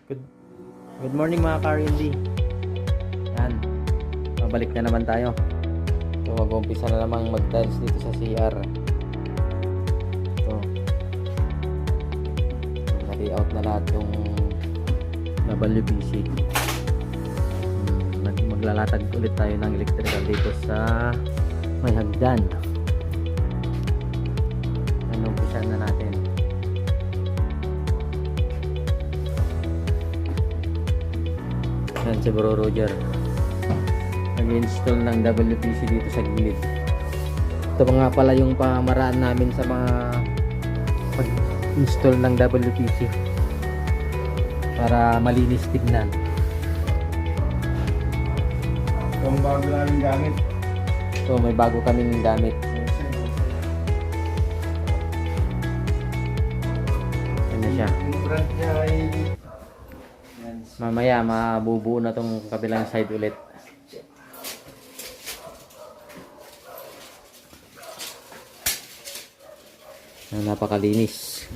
Good, good morning mga ka-R&D. Yan. Mabalik na naman tayo. So mag-umpisa na namang mag-tiles dito sa CR. So na-layout na lahat yung WPC. Maglalatag ulit tayo ng electrical dito sa may hagdan. Ano, umpisa na natin. Yan si Bro Roger, nag-install ng WPC dito sa gilid. Ito nga pala yung pamaraan namin sa mga pag-install ng WPC para malinis tignan. Itong bago namin gamit. So may bago kaming gamit. Ano siya? Yung brand niya ay yan. Mamaya mabubuo na tong kabilang side ulit. Napakalinis.